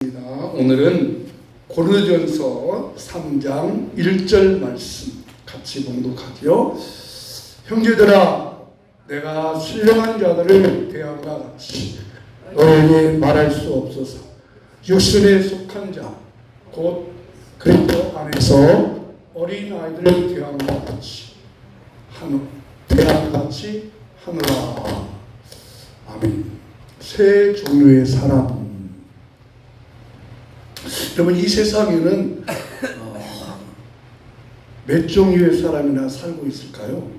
오늘은 고린도전서 3장 1절 말씀 같이 봉독하지요. 형제들아, 내가 신령한 자들을 대함과 같이 너에게 말할 수 없어서 육신에 속한 자 곧 그리스도 안에서 어린 아이들을 대함과 같이 하느라. 아멘. 세 종류의 사람. 여러분, 이 세상에는 몇 종류의 사람이나 살고 있을까요?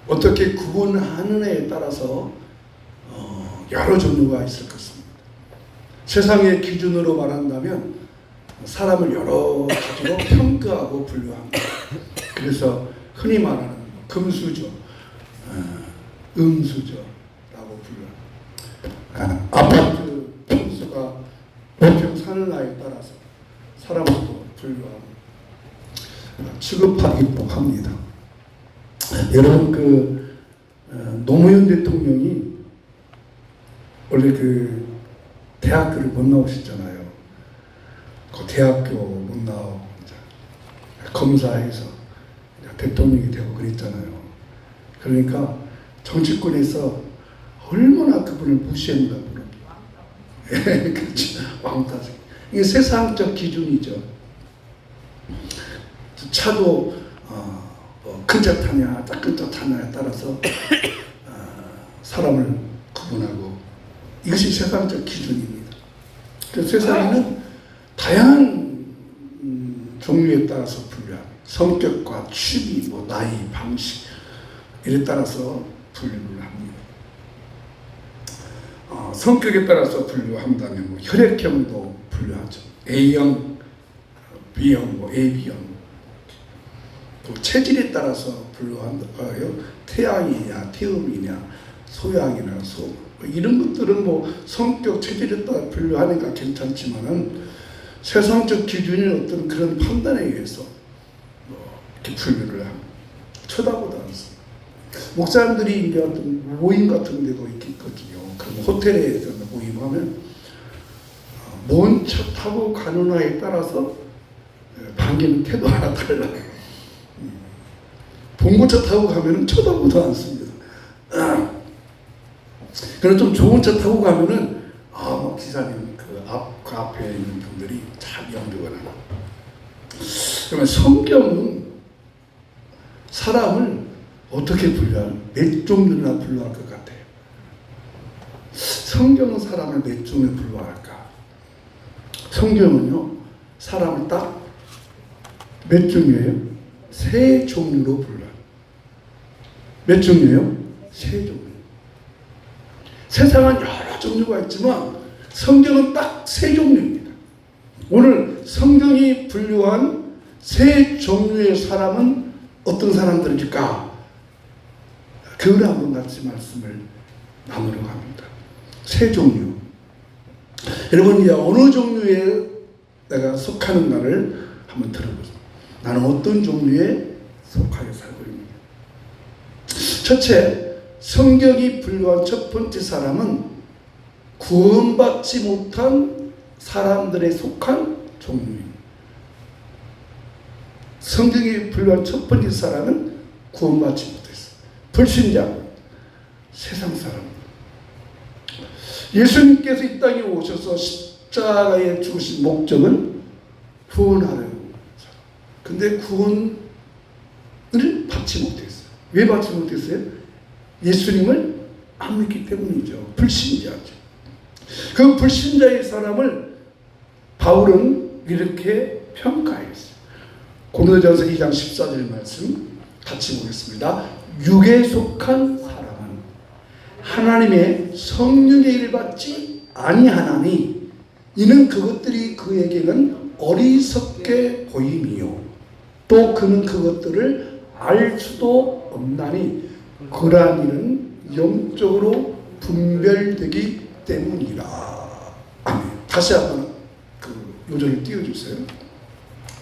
어떻게 구분하느냐에 따라서 여러 종류가 있을 것입니다. 세상의 기준으로 말한다면 사람을 여러 가지로 평가하고 분류합니다. 그래서 흔히 말하는 금수저, 음수저라고 분류합니다. 아파트 평수가 몇 평 사는 나이에 따라서 사람을 또 분류하고 취급하기도 합니다. 여러분, 노무현 대통령이 원래 대학교를 못 나오셨잖아요. 그 대학교 못 나오고 검사해서 대통령이 되고 그랬잖아요. 그러니까 정치권에서 얼마나 그분을 무시했나 모릅니다. 그렇죠. 왕따지. 이게 세상적 기준이죠. 차도 큰 차 타냐 작은 차 타냐에 따라서 사람을 구분하고, 이것이 세상적 기준입니다. 그래서 세상에는 다양한 종류에 따라서 분류합니다. 성격과 취미, 나이, 방식 이에 따라서 분류를 합니다. 성격에 따라서 분류한다면 혈액형도 분류하죠. A형, B형, AB형. 또 체질에 따라서 분류한다요. 태양이냐, 태음이냐, 소양이나 이런 것들은 성격, 체질에 따라 분류하니까 괜찮지만은 세상적 기준이 어떤 그런 판단에 의해서 이렇게 분류를 합니다. 쳐다보지 않습니다. 목사님들이 이제 어떤 모임 같은 데도 있거든요. 그럼 호텔에 모임하면 뭔 차 타고 가느냐에 따라서 반기는 태도 하나 달라요. 봉고차 타고 가면은 쳐다보지도 않습니다. 그럼 좀 좋은 차 타고 가면은 기사님 그 앞에 있는 분들이 참 영도가 나고. 그러면 성경은 사람을 어떻게 분류하는, 몇 종류나 분류할 것 같아요? 성경은 사람을 몇 종류에 분류할까? 성경은요, 사람을 딱 몇 종류예요? 세 종류로 분류합니다. 몇 종류예요? 세 종류. 세상은 여러 종류가 있지만 성경은 딱 세 종류입니다. 오늘 성경이 분류한 세 종류의 사람은 어떤 사람들일까? 그걸 한번 같이 말씀을 나누려고 합니다. 세 종류. 여러분, 이제 어느 종류에 내가 속하는가를 한번 들어보세요. 나는 어떤 종류에 속하여 살고 있는가. 첫째, 성경이 분류한 첫 번째 사람은 구원받지 못한 사람들에 속한 종류입니다. 성경이 분류한 첫 번째 사람은 구원받지 못했어요. 불신자, 세상 사람. 예수님께서 이 땅에 오셔서 십자가에 죽으신 목적은 구원하려고. 근데 구원을 받지 못했어요. 왜 받지 못했어요? 예수님을 안 믿기 때문이죠. 불신자죠. 그 불신자의 사람을 바울은 이렇게 평가했어요. 고린도전서 2장 14절 말씀 같이 보겠습니다. 육에 속한 사람은 하나님의 성령의 일을 받지 아니하나니 이는 그것들이 그에게는 어리석게 보임이요 또 그는 그것들을 알 수도 없나니 그러한 일은 영적으로 분별되기 때문이라. 아멘. 다시 한번 요정을 띄워주세요.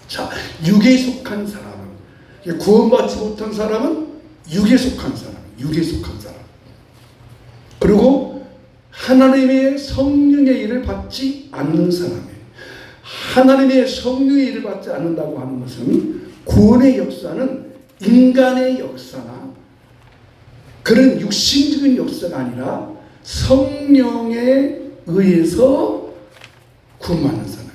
자, 육에 속한 사람은, 구원받지 못한 사람은 육에 속한 사람, 육에 속한 사람. 그리고 하나님의 성령의 일을 받지 않는 사람이에요. 하나님의 성령의 일을 받지 않는다고 하는 것은 구원의 역사는 인간의 역사나 그런 육신적인 역사가 아니라 성령에 의해서 구원받는 사람.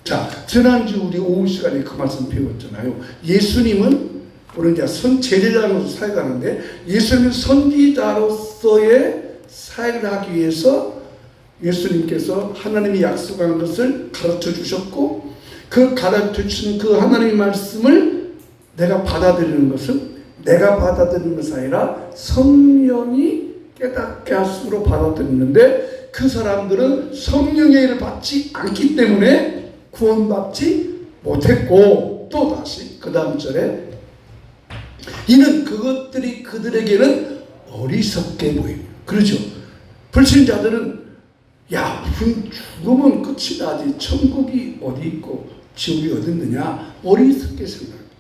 자, 지난주 우리 오후 시간에 그 말씀 배웠잖아요. 예수님은 우리 이제 제자로서 사역하는데 예수님은 선지자로서의 사역을 하기 위해서 예수님께서 하나님이 약속한 것을 가르쳐 주셨고 그 가르쳐 주신 그 하나님의 말씀을 내가 받아들이는 것은 내가 받아들이는 것이 아니라 성령이 깨닫게 하심으로 받아들이는데 그 사람들은 성령의 일을 받지 않기 때문에 구원받지 못했고 또 다시 그 다음 절에 이는 그것들이 그들에게는 어리석게 보입니다. 그렇죠. 불신자들은 야 무슨 죽으면 끝이 나지 천국이 어디 있고 지옥이 어디 있느냐 어리석게 생각합니다.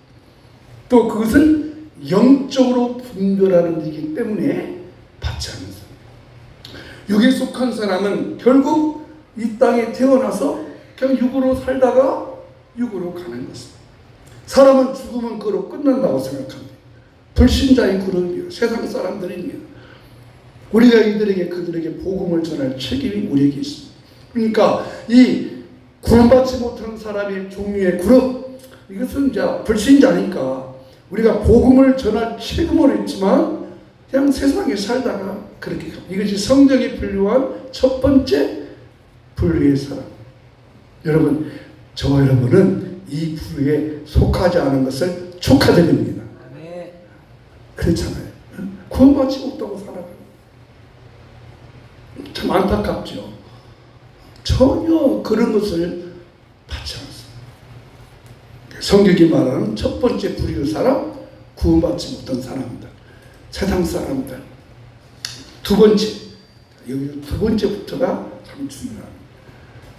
또 그것은 영적으로 분별하는 일이기 때문에 받지 않는 사람. 육에 속한 사람은 결국 이 땅에 태어나서 그냥 육으로 살다가 육으로 가는 것입니다. 사람은 죽으면 그로 끝난다고 생각합니다. 불신자의 그룹이요. 세상 사람들입니다. 우리가 이들에게 그들에게 복음을 전할 책임이 우리에게 있습니다. 그러니까 이 구원받지 못하는 사람의 종류의 그룹 이것은 이제 불신자니까 우리가 복음을 전할 책임은 있지만 그냥 세상에 살다가 그렇게 갑니다. 이것이 성경에 분류한 첫 번째 분류의 사람. 여러분, 저와 여러분은 이 분류에 속하지 않은 것을 축하드립니다. 네. 그렇잖아요. 구원받지 못하고 살아가요. 참 안타깝죠. 전혀 그런 것을 받지 않습니다. 성경이 말하는 첫 번째 부류의 사람, 구원받지 못한 사람들, 세상 사람들. 두 번째, 여기 두 번째부터가 참 중요합니다.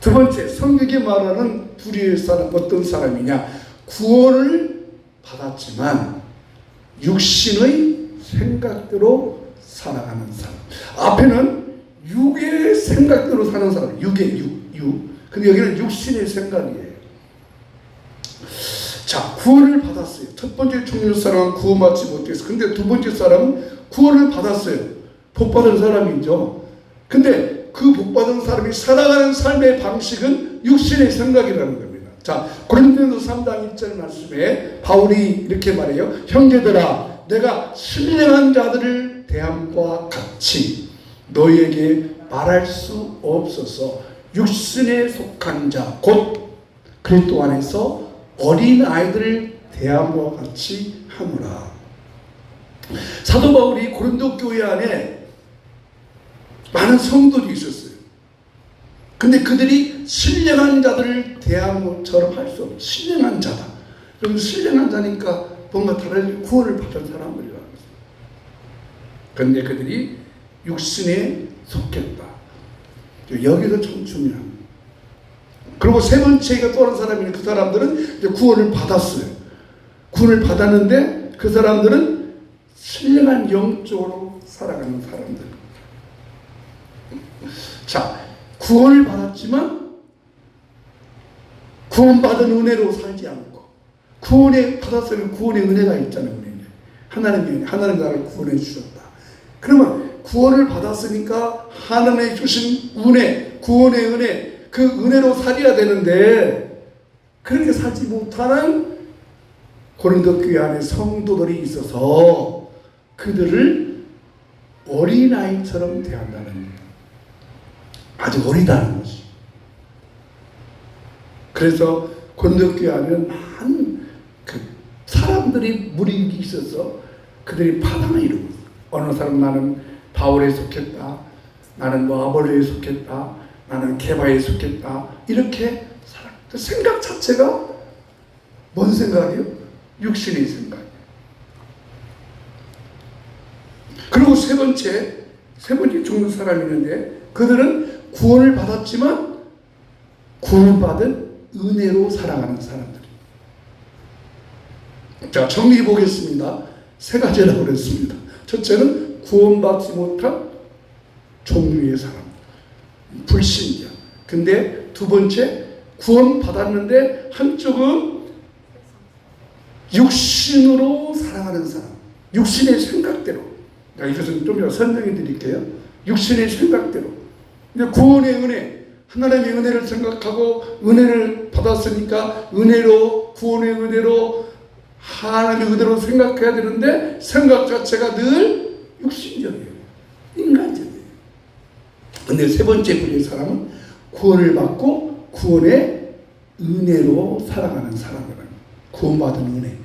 두 번째, 성경이 말하는 부류의 사람, 어떤 사람이냐? 구원을 받았지만 육신의 생각대로 살아가는 사람. 앞에는 육의 생각대로 사는 사람, 육의 육. 근데 여기는 육신의 생각이에요. 자, 구원을 받았어요. 첫 번째 종류 사람은 구원받지 못했어요. 근데 두 번째 사람은 구원을 받았어요. 복받은 사람이죠. 근데 그 복받은 사람이 살아가는 삶의 방식은 육신의 생각이라는 겁니다. 자, 고린도서 3장 1절 말씀에 바울이 이렇게 말해요. 형제들아, 내가 신령한 자들을 대함과 같이 너희에게 말할 수 없어서 육신에 속한 자, 곧 그리스도 안에서 어린 아이들을 대함과 같이 하노라. 사도 바울이 고린도 교회 안에 많은 성도들이 있었어요. 근데 그들이 신령한 자들을 대함처럼 할 수 없어요. 신령한 자다. 그럼 신령한 자니까 뭔가 다른 구원을 받은 사람들이라는 거죠. 그런데 그들이 육신에 속했다. 여기서 참 중요합니다. 그리고 세 번째가 또 다른 사람이 그 사람들은 이제 구원을 받았어요. 구원을 받았는데 그 사람들은 신령한 영적으로 살아가는 사람들. 자, 구원을 받았지만 구원받은 은혜로 살지 않고 구원을 받았으면 구원의 은혜가 있잖아요. 하나님이 나를 구원해 주셨다. 그러면 구원을 받았으니까 하나님의 주신 은혜, 구원의 은혜, 그 은혜로 살아야 되는데 그렇게 살지 못하는 고린도 교회 안에 성도들이 있어서 그들을 어린아이처럼 대한다는 거예요. 아직 어리다는 것이. 그래서 고린도 교회 안에는 많은 그 사람들이 무리가 있어서 그들이 파당을 이루고 있어요. 어느 사람 나는 바울에 속했다. 나는 뭐 아볼로에 속했다. 나는 게바에 속했다. 이렇게 그 생각 자체가 뭔 생각이에요? 육신의 생각이에요. 그리고 세 번째 종류 사람이 있는데 그들은 구원을 받았지만 구원받은 은혜로 살아가는 사람들이에요. 자, 정리해 보겠습니다. 세 가지라고 그랬습니다. 첫째는 구원받지 못한 종류의 사람. 불신자. 근데 두 번째, 구원 받았는데 한쪽은 육신으로 살아가는 사람. 육신의 생각대로. 이것은 좀 설명해 드릴게요. 육신의 생각대로. 근데 구원의 은혜, 하나님의 은혜를 생각하고 은혜를 받았으니까 은혜로, 구원의 은혜로, 하나님의 은혜로 생각해야 되는데 생각 자체가 늘 육신적이에요. 인간적이에요. 근데 세 번째 부류의 사람은 구원을 받고 구원의 은혜로 살아가는 사람이라는, 구원받은 은혜.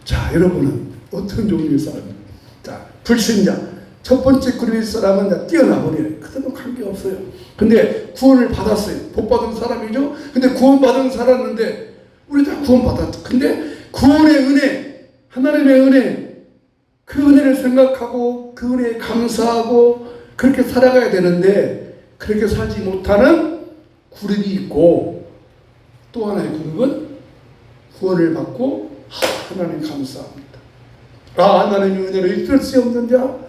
자, 여러분은 어떤 종류의 사람입니까? 자, 불신자. 첫 번째 그룹의 사람은 뛰어나버려요. 그들은 관계없어요. 근데 구원을 받았어요. 복받은 사람이죠. 근데 구원받은 살았는데 우리 다 구원받았죠. 근데 구원의 은혜, 하나님의 은혜, 그 은혜를 생각하고 그 은혜에 감사하고 그렇게 살아가야 되는데 그렇게 살지 못하는 그룹이 있고, 또 하나의 그룹은 구원을 받고 하나님 감사합니다. 하나님의 은혜로 있을 수 없는 자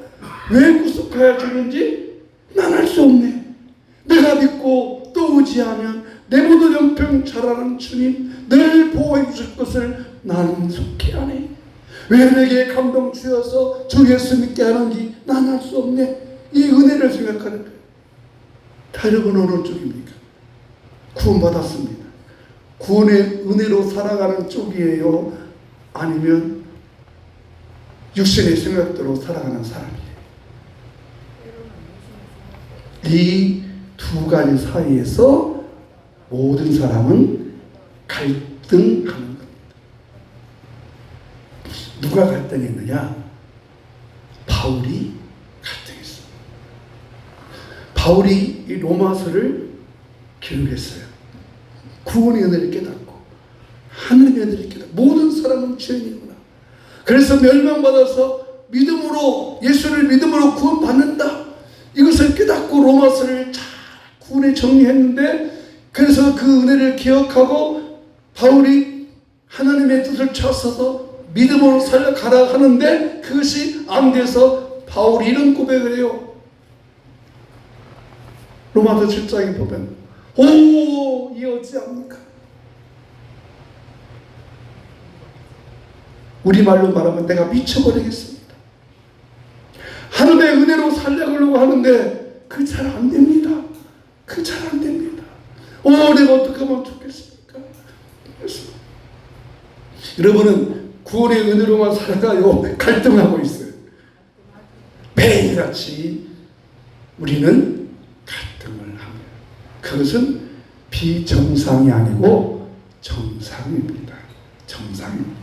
왜 구속하여 주는지 난 알 수 없네. 내가 믿고 또 의지하면 내 모든 영평 잘하는 주님 늘 보호해 주실 것을 나는 속히 아네. 왜 내게 감동 주어서 주 예수 믿게 하는지 난 알 수 없네. 이 은혜를 생각하는 거예요. 다 여러분 어느 쪽입니까? 구원받았습니다. 구원의 은혜로 살아가는 쪽이에요? 아니면 육신의 생각대로 살아가는 사람이에요? 이 두 가지 사이에서 모든 사람은 갈등하는 겁니다. 누가 갈등했느냐? 바울이 갈등했어요. 바울이 이 로마서를 기록했어요. 구원의 은혜를 깨닫고 하늘의 은혜를 깨닫고 모든 사람은 죄인이구나. 그래서 멸망받아서 믿음으로, 예수를 믿음으로 구원받는다. 이것을 깨닫고 로마서를 잘 구원에 정리했는데, 그래서 그 은혜를 기억하고 바울이 하나님의 뜻을 찾아서 믿음으로 살려가라 하는데 그것이 안 돼서 바울이 이런 고백을 해요. 로마서 7장에 보면 이 어찌합니까? 우리말로 말하면 내가 미쳐버리겠습니다. 하나님의 은혜로 살려가려고 하는데 그 잘 안 됩니다. 그 잘 안 됩니다. 내가 어떻게 하면 좋겠습니까? 여러분은 구원의 은혜로만 살아가요? 갈등하고 있어요. 매일같이 우리는 갈등을 합니다. 그것은 비정상이 아니고 정상입니다. 정상입니다.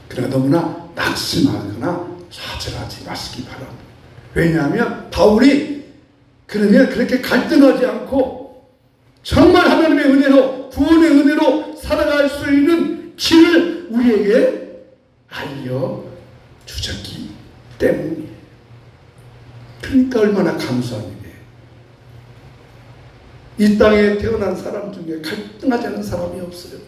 그러나 너무나 낙심하거나 좌절하지 마시기 바랍니다. 왜냐하면 바울이 그러면 그렇게 갈등하지 않고 정말 하나님의 은혜로, 구원의 은혜로 살아갈 수 있는 길을 우리에게 알려주셨기 때문이에요. 그러니까 얼마나 감사한 일이에요. 이 땅에 태어난 사람 중에 갈등하지 않은 사람이 없어요.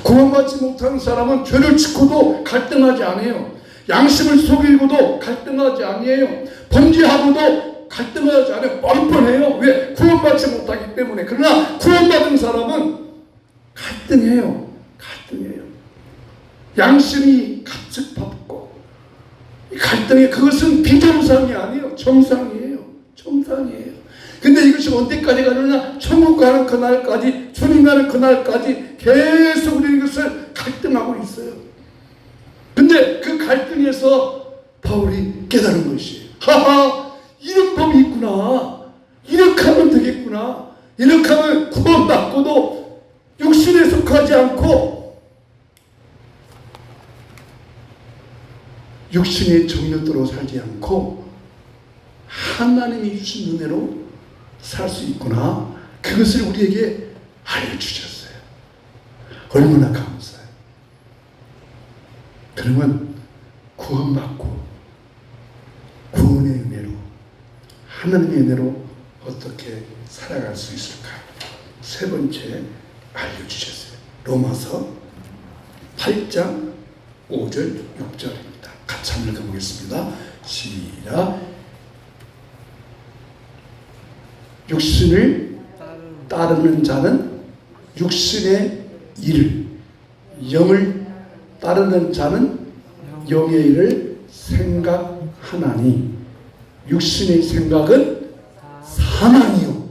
구원받지 못하는 사람은 죄를 짓고도 갈등하지 않아요. 양심을 속이고도 갈등하지 아니에요. 범죄하고도 갈등하지 않아요. 뻔뻔해요. 왜? 구원받지 못하기 때문에. 그러나 구원받은 사람은 갈등해요. 갈등해요. 양심이 가득 밟고 갈등해. 그것은 비정상이 아니에요. 정상이에요. 정상이에요. 근데 이것이 언제까지 가느냐? 천국 가는 그날까지, 주님 가는 그날까지 계속 우리 이것을 갈등하고 있어요. 근데 그 갈등에서 바울이 깨달은 것이에요. 이런 법이 있구나. 이렇게 하면 되겠구나. 이렇게 하면 구원받고도 육신에 속하지 않고 육신의 정욕대로 살지 않고 하나님이 주신 은혜로 살 수 있구나. 그것을 우리에게 알려주셨어요. 얼마나 감사해요. 그러면 구원받고 구원의 은혜로, 하나님의 은혜로 어떻게 살아갈 수 있을까? 세 번째 알려주셨어요. 로마서 8장 5절 6절입니다. 같이 한번 읽어보겠습니다. 시작. 육신을 따르는 자는 육신의 일, 영을 따르는 자는 영의 일을 생각하나니 육신의 생각은 사망이요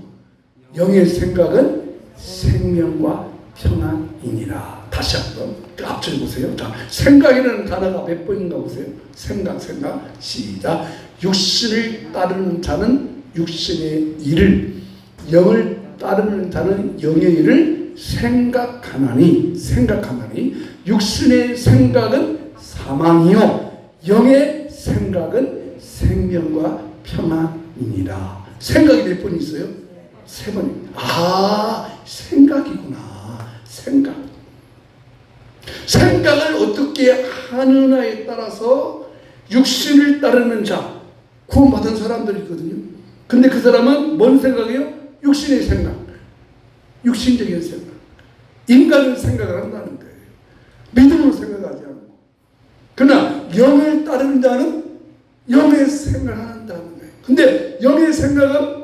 영의 생각은 생명과 평안이니라. 다시 한번 앞줄 보세요. 자, 생각이라는 단어가 몇 번인가 보세요. 생각 시작. 육신을 따르는 자는 육신의 일을, 영을 따르는 자는 영의 일을 생각하나니 육신의 생각은 사망이요 영의 생각은 생명과 평안이니라. 생각이 몇 번 있어요? 3번입니다. 아, 생각이구나. 생각을 어떻게 하느냐에 따라서 육신을 따르는 자, 구원받은 사람들이 있거든요. 근데 그 사람은 뭔 생각이에요? 육신의 생각, 육신적인 생각, 인간의 생각을 한다는 거예요. 믿음으로 생각하지 않고. 그러나 영을 따르는 자는 영의 생각을 한다는 거예요. 근데 영의 생각은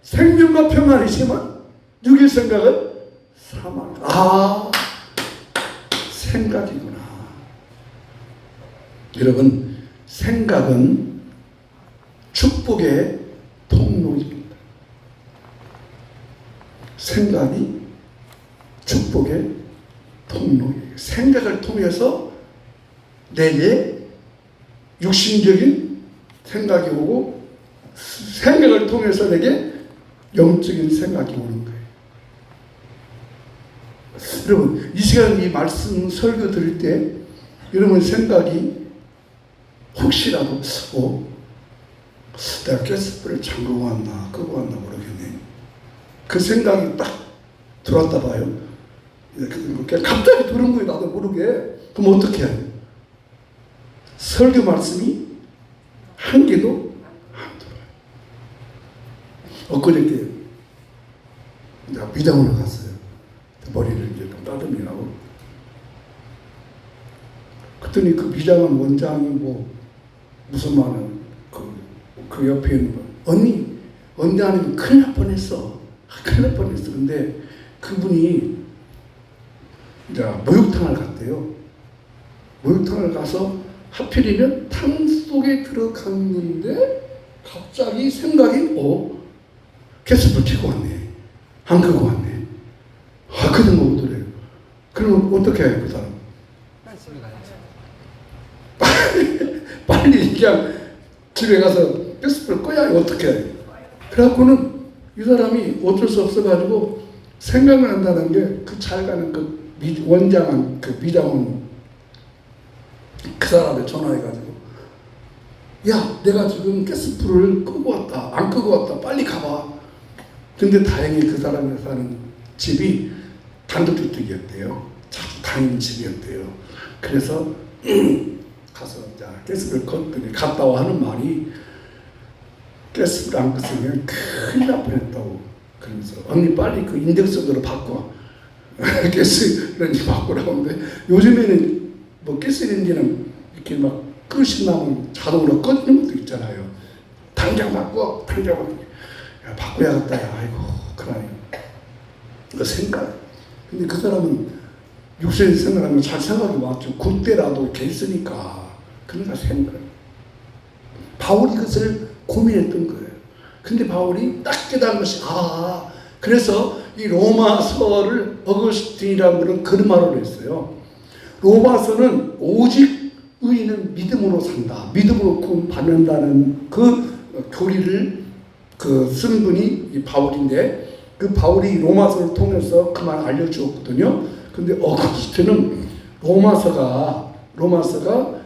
생명과 평안이지만 육의 생각은 사망. 아, 생각이구나. 여러분, 생각은 축복의 통로입니다. 생각이 축복의 통로예요. 생각을 통해서 내게 육신적인 생각이 오고 생각을 통해서 내게 영적인 생각이 오는 거예요. 여러분, 이 시간 이 말씀 설교 들을 때 여러분 생각이 혹시라도 내가 가스불을 잠그고 왔나 끄고 왔나 모르겠네. 그 생각이 딱 들어왔다 봐요. 갑자기 들은 거예요. 나도 모르게. 그럼 어떻게 해요? 설교 말씀이 한 개도 안 들어요. 엊그저께 내가 미장원을 갔어요. 머리를 이제 좀 따듬이라고. 그랬더니 그 미장원 원장이 무슨 말은 그 옆에 있는 분, 언니 아니면 큰일 날 뻔했어. 큰일 날 뻔했어. 근데 그분이 이제 목욕탕을 갔대요. 목욕탕을 가서 하필이면 탕 속에 들어갔는데 갑자기 생각이 가스불 켜고 왔네. 안 끄고 왔네. 그 정도 오더래요. 그러면 어떻게 해요, 그 사람? 빨리 그냥 집에 가서 가스불 꺼야 어떻게 해요? 그래갖고는 이 사람이 어쩔 수 없어가지고 생각을 한다는 게 그 잘 가는 그 원장한 그 미장원 그 사람에 전화해가지고 야, 내가 지금 가스불을 끄고 왔다. 안 끄고 왔다. 빨리 가봐. 근데 다행히 그 사람이 사는 집이 단독주택이었대요. 자주 다니는 집이었대요. 그래서 가서 가스불을 껐더니 갔다 와 하는 말이 가스불 안 껐으면 큰일 날 뻔했다고. 그러면서 언니 빨리 그 인덕션으로 바꿔. 가스레인지 바꾸라고 하는데 요즘에는 가스레인지는 이렇게 막 끄시 나면 자동으로 꺼지는 것도 있잖아요. 당장 바꿔. 야, 바꿔야겠다. 야, 아이고, 그러네. 그 생각. 근데 그 사람은 육신의 생각하면 잘 생각이 왔죠. 그때라도 이렇게 있으니까. 그러니까 생각. 바울이 그것을 고민했던 거예요. 근데 바울이 딱 깨달은 것이, 그래서 이 로마서를 어거스틴이라는 분은 그런 말을 했어요. 로마서는 오직 의인은 믿음으로 산다. 믿음으로 구원받는다는 그 교리를 쓴 분이 이 바울인데, 그 바울이 로마서를 통해서 그 말 알려주었거든요. 근데 어거스틴은 로마서가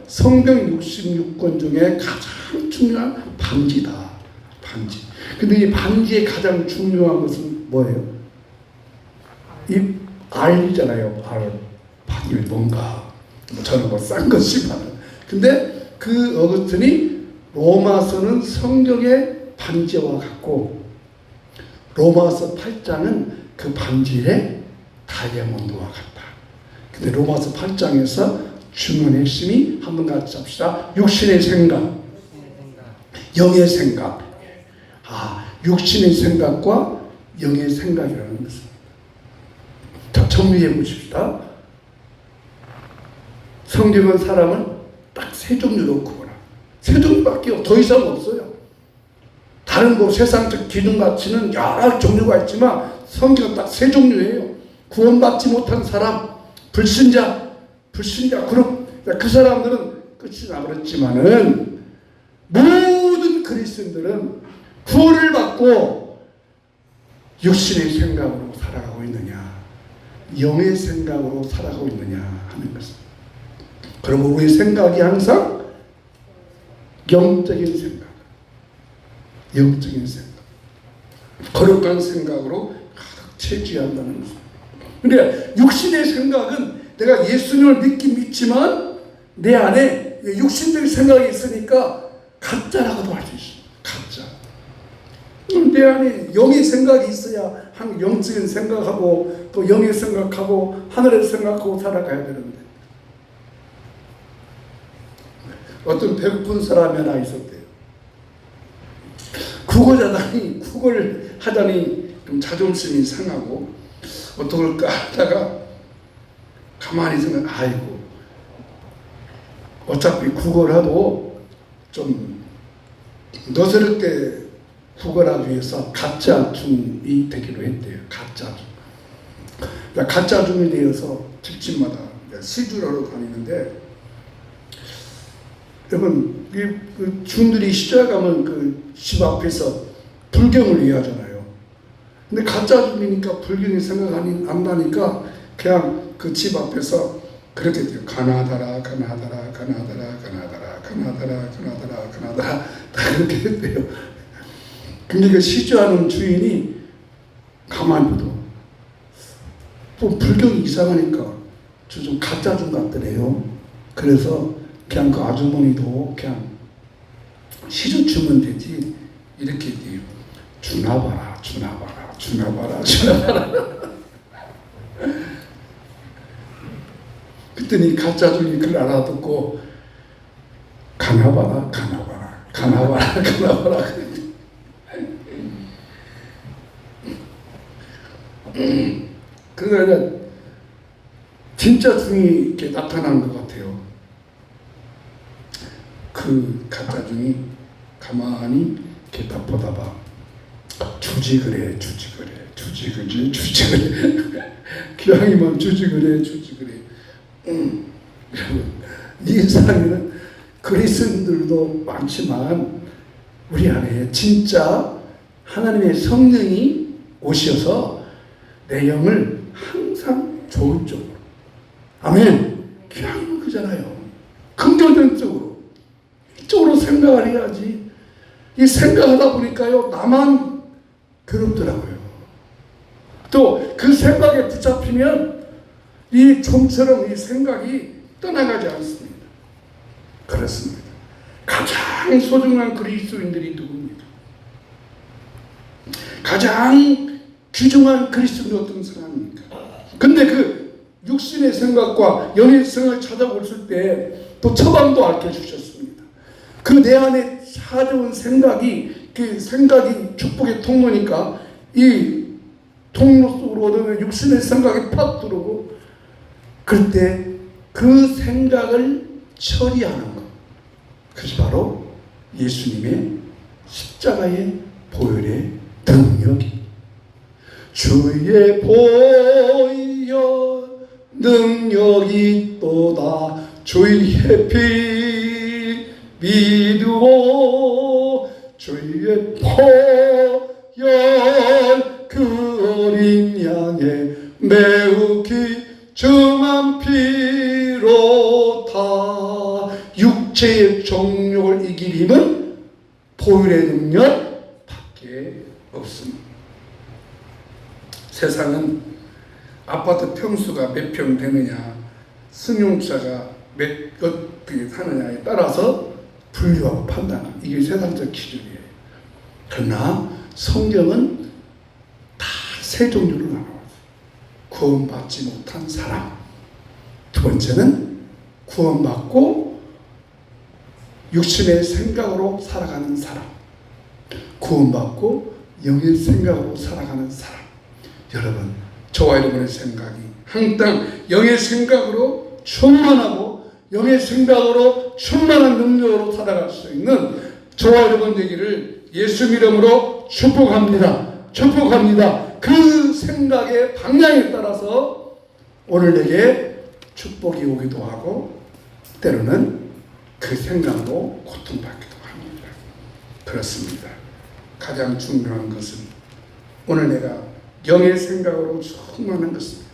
성경 66권 중에 가장 중요한 반지다. 반지. 근데 이 반지의 가장 중요한 것은 뭐예요? 이 알이잖아요. 반지 뭔가. 저는 싼 것이지만. 근데 그 어거스틴이 로마서는 성경의 반지와 같고 로마서 8장은 그 반지의 다이아몬드와 같다. 근데 로마서 8장에서 중요한 핵심이 한번 같이 합시다. 육신의 생각, 영의 생각. 육신의 생각과 영의 생각이라는 것은. 자, 정리해 보십시다. 성경은 사람을 딱 세 종류로 구분합니다. 세 종류밖에 더 이상 없어요. 다른 뭐 세상적 기능 가치는 여러 종류가 있지만 성경은 딱 세 종류예요. 구원받지 못한 사람, 불신자, 그럼 그 사람들은 끝이 나버렸지만은 모든 그리스도인들은 구원을 받고 육신의 생각으로 살아가고 있느냐, 영의 생각으로 살아가고 있느냐 하는 것입니다. 그러면 우리의 생각이 항상 영적인 생각, 거룩한 생각으로 가득 채취한다는 것입니다. 그러니까 육신의 생각은 내가 예수님을 믿지만 내 안에 육신적인 생각이 있으니까 가짜라고도 할 수 있어요. 가짜. 내 안에 영의 생각이 있어야 한 영적인 생각하고 또 영의 생각하고 하늘의 생각하고 살아가야 되는데, 어떤 배고픈 사람이 하나 있었대요. 국어를 하다니 좀 자존심이 상하고 어떡할까 하다가 가만히 생각, 아이고 어차피 국어를 하도 좀 너스럽게 국어를 하기 위해서 가짜 중이 되기로 했대요. 가짜 중이 되어서 집집마다 시주하러 다니는데, 여러분 그 중들이 시작하면 그 집 앞에서 불경을 위하잖아요. 근데 가짜 중이니까 불경이 생각 안 나니까 그냥 그 집 앞에서 그렇게 돼요. 가나다라 다 그렇게 했대요. 근데 그 시주하는 주인이 가만히 봐도 또 불경이 이상하니까 저 좀 가짜 중 같더래요. 그래서 그냥 그 아주머니도 그냥 시주 주면 되지 이렇게 돼요. 주나봐라. 그랬더니 가짜 중이 그걸 알아듣고 가나봐라. 그러니까 진짜 중이 이렇게 나타난 것 같아요. 그 가짜 중이 가만히 이렇게 딱 보다가 주지 그래. 기왕이면 주지 그래. 이 세상에는 그리스도인들도 많지만 우리 안에 진짜 하나님의 성령이 오셔서 내 영을 항상 좋은 쪽으로, 아멘, 기왕이면 그잖아요. 긍정적인 쪽으로, 이쪽으로 생각을 해야지. 이 생각하다 보니까요, 나만 괴롭더라고요. 또 그 생각에 붙잡히면 이 좀처럼 이 생각이 떠나가지 않습니다. 그렇습니다. 가장 소중한 그리스도인들이 누굽니까? 가장 귀중한 그리스도인이 어떤 사람입니까? 근데 그 육신의 생각과 영의 생각을 찾아보실 때 또 처방도 알려주셨습니다. 그 내 안에 찾아온 생각이, 그 생각이 축복의 통로니까 이 통로 속으로 얻으면 육신의 생각이 팍 들어오고, 그럴 때 그 생각을 처리하는 것, 그것이 바로 예수님의 십자가의 보혈의 능력이. 주의 보혈 능력이 또다 주의 피 믿으오. 주의 보혈 그 어린 양의 매우 귀중한 피로다. 육체의 정욕을 이길 힘은 보혈의 능력 밖에 없습니다. 세상은 아파트 평수가 몇 평 되느냐, 승용차가 어떻게 사느냐에 따라서 분류하고 판단하고, 이게 세상적 기준이에요. 그러나 성경은 다 세 종류로 나눠요. 구원받지 못한 사람, 두 번째는 구원받고 육신의 생각으로 살아가는 사람, 구원받고 영의 생각으로 살아가는 사람. 여러분, 저와 여러분의 생각이 항상 영의 생각으로 충만하고 영의 생각으로 충만한 능력으로 살아갈 수 있는 저와 여러분 되기를 예수 이름으로 축복합니다. 축복합니다. 그 생각의 방향에 따라서 오늘 내게 축복이 오기도 하고 때로는 그 생각으로 고통받기도 합니다. 그렇습니다. 가장 중요한 것은 오늘 내가 영의 생각으로 충만한 것입니다.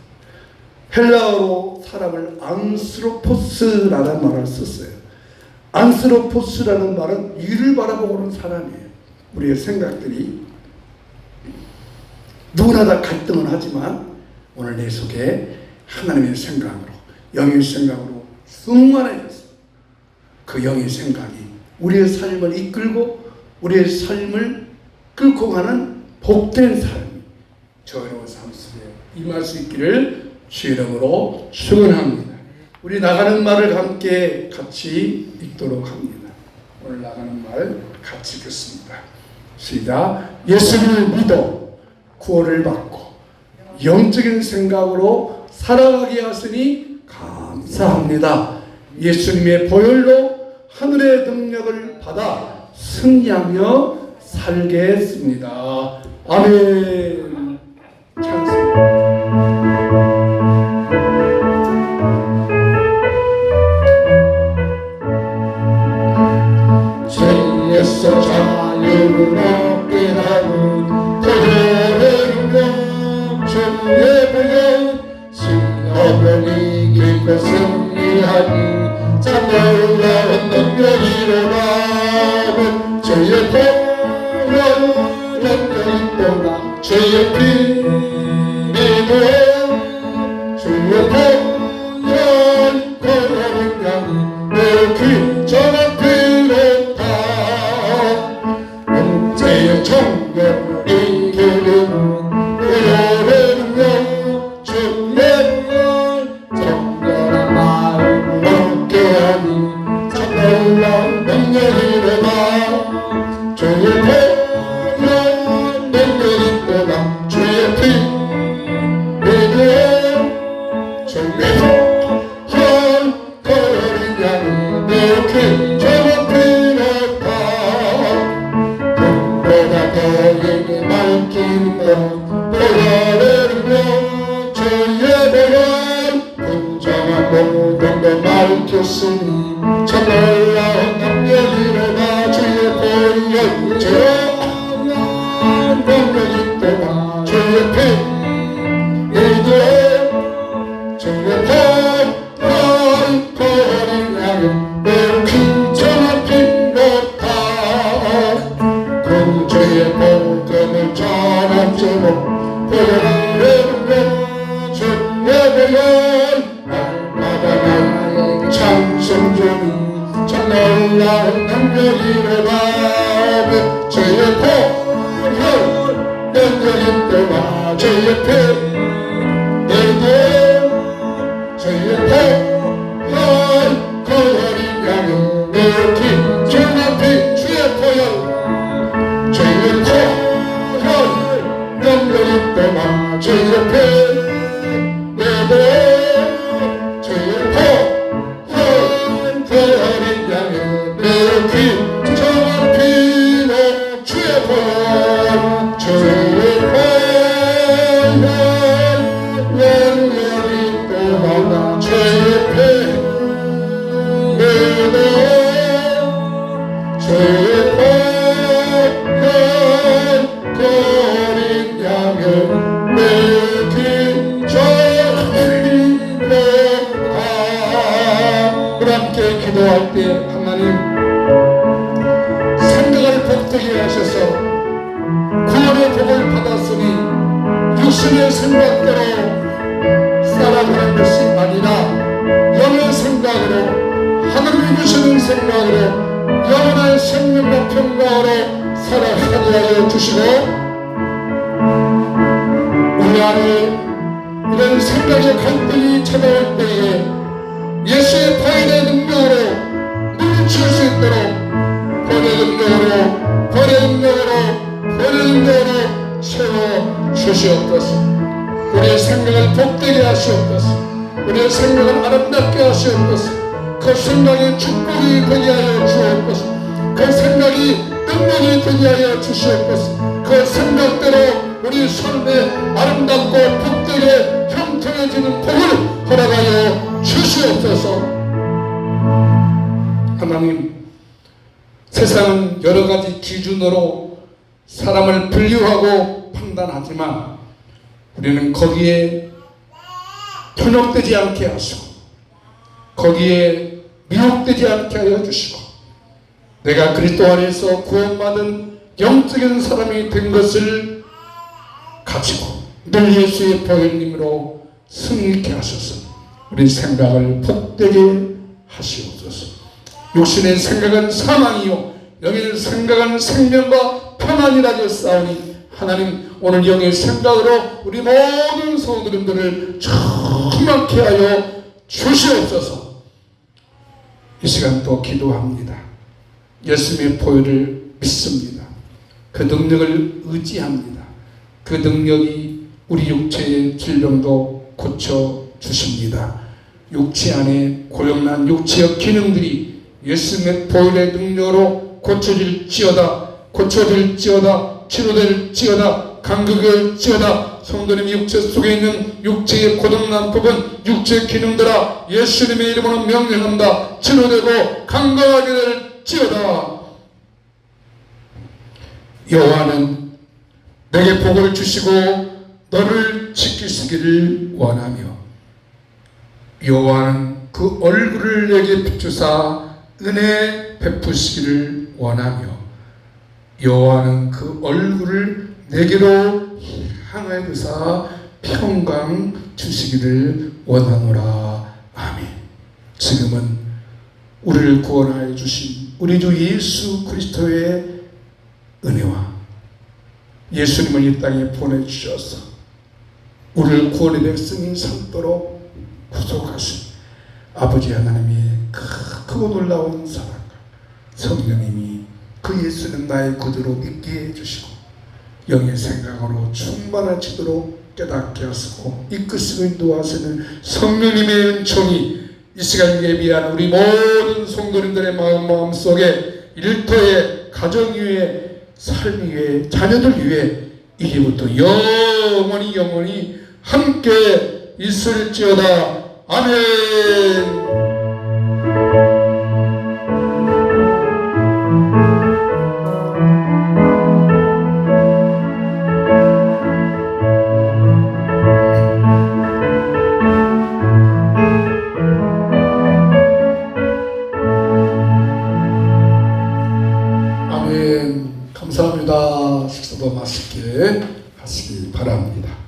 헬라어로 사람을 안스로포스라는 말을 썼어요. 안스로포스라는 말은 위를 바라보고는 사람이에요. 우리의 생각들이 누구나 다 갈등은 하지만 오늘 내 속에 하나님의 생각으로 영의 생각으로 충만해졌어요. 그 영의 생각이 우리의 삶을 이끌고 우리의 삶을 끌고 가는 복된 삶이 저 여러분 삶 속에 임할 수 있기를 주 이름으로 축원합니다. 우리 나가는 말을 함께 같이 읽도록 합니다. 오늘 나가는 말 같이 읽겠습니다. 시작. 예수님을 믿어 구원을 받고 영적인 생각으로 살아가게 하시니 감사합니다. 예수님의 보혈로 하늘의 능력을 받아 승리하며 살겠습니다. 아멘. 찬송. 죄에서 자유를 얻게 하는 보혈의 능력 주의 보혈 시험을 이기고 승리하니 참 놀라운 능력이로다. 주의 보혈 능력이 또다. 주의 피 믿음 주의 보혈 보혈의 양이 내 귀전한 피로다. 문제의 정령을 이기는 보혈의 능력 주의 보혈 정결한 마음을 얻게 하니 참 놀라운 능력이로다. 주의 보혈 능력이 또다. 주의 피 믿음 주의 보혈 보혈의 양이 내 귀전한 피로다. 금보다 더 힘이 밝힌 것 보혈의 능력 주의 보혈 분정한 모든 것 밝혔으니 참 놀라운 능력이로다. 주의 보혈 정한 능력이 또다. 주의 피 믿음 주의 보혈 보혈의 양이 내 귀전한 피로다. 구주의 복음을 전할지고 보혈의 능력 주의 보혈 날마다 나에게 찬송 주니 참 놀라운 능력이로다. 주의 보혈 능력이 또다. 주의 피 믿음 주의 보혈 보혈의 양이 내 귀전한 피 주의 보혈 주의 보혈 능력이 또다. 주의 피 믿음 주의 보혈 보혈의 양이 내 귀전한 피로 주의 보혈 주의 보혈 능력이 또다. 주의 피 믿음 주의 보혈 거린 양을 내 귀전한 피로다. 우리 함께 기도할 때 하나님 생각을 복되게 하셔서 구원의 복을 받았으니 육신의 생각대로 살아가는 것이 아니라 영의 생각으로 하늘을 주시는 생각으로 영원한 생명과 평강으로 살아가게 하여 주시고 우리 안에 이런 생각의 갈등이 찾아올 때에 예수의 보혈의 능력으로 물리칠 수 있도록 보혈의 능력으로 주시옵소서. 우리의 생명을 복되게 하시옵소서. 우리의 생명을 아름답게 하시옵소서. 그 생명이 축복이 되게 하여 주옵소서. 그 생명이 능력이 되게 하여 주시옵소서. 그 생각대로 우리 삶에 아름답고 복되게 형통해지는 복을 허락하여 주시옵소서. 하나님, 세상은 여러 가지 기준으로 사람을 분류하고 판단하지만 우리는 거기에 편협되지 않게 하시고 거기에 미혹되지 않게 하여 주시고 내가 그리스도 안에서 구원받은 영적인 사람이 된 것을 가지고 늘 예수의 보혈님으로 승리케 하셔서 우리 생각을 복되게 하시옵소서. 육신의 생각은 사망이요 영의 생각은 생명과 평안이라 하셨사오니 하나님, 오늘 영의 생각으로 우리 모든 성도님들을 충만케 하여 주시옵소서. 이 시간 또 기도합니다. 예수님의 보혈을 믿습니다. 그 능력을 의지합니다. 그 능력이 우리 육체의 질병도 고쳐주십니다. 육체 안에 고용난 육체의 기능들이 예수님의 보혈의 능력으로 고쳐질지어다, 치료될지어다, 간극할지어다. 성도님 육체 속에 있는 육체의 고동난 부분, 육체의 기능들아 예수님의 이름으로 명령한다. 치료되고 건강하게 될지어다. 여호와는 내게 복을 주시고 너를 지키시기를 원하며 여호와는 그 얼굴을 내게 비추사 은혜 베푸시기를 원하며 여호와는 그 얼굴을 내게로 향하여 드사 평강 주시기를 원하노라. 아멘. 지금은 우리를 구원하여 주신 우리 주 예수 그리스도의 은혜와 예수님을 이 땅에 보내주셔서 우리를 구원의 백성이 삼도록 구속하신 아버지 하나님의 크고 놀라운 사랑과 성령님이 그 예수는 나의 구주로 믿게 해주시고 영의 생각으로 충만하시도록 깨닫게 하시고 이끄시고 인도하시는 성령님의 은총이 이 시간 예비한 우리 모든 성도님들의 마음속에 일터에 가정 위에 삶 위에 자녀들 위에 이제부터 영원히 함께 있을지어다. 아멘. 감사합니다. 식사도 맛있게 하시기 바랍니다.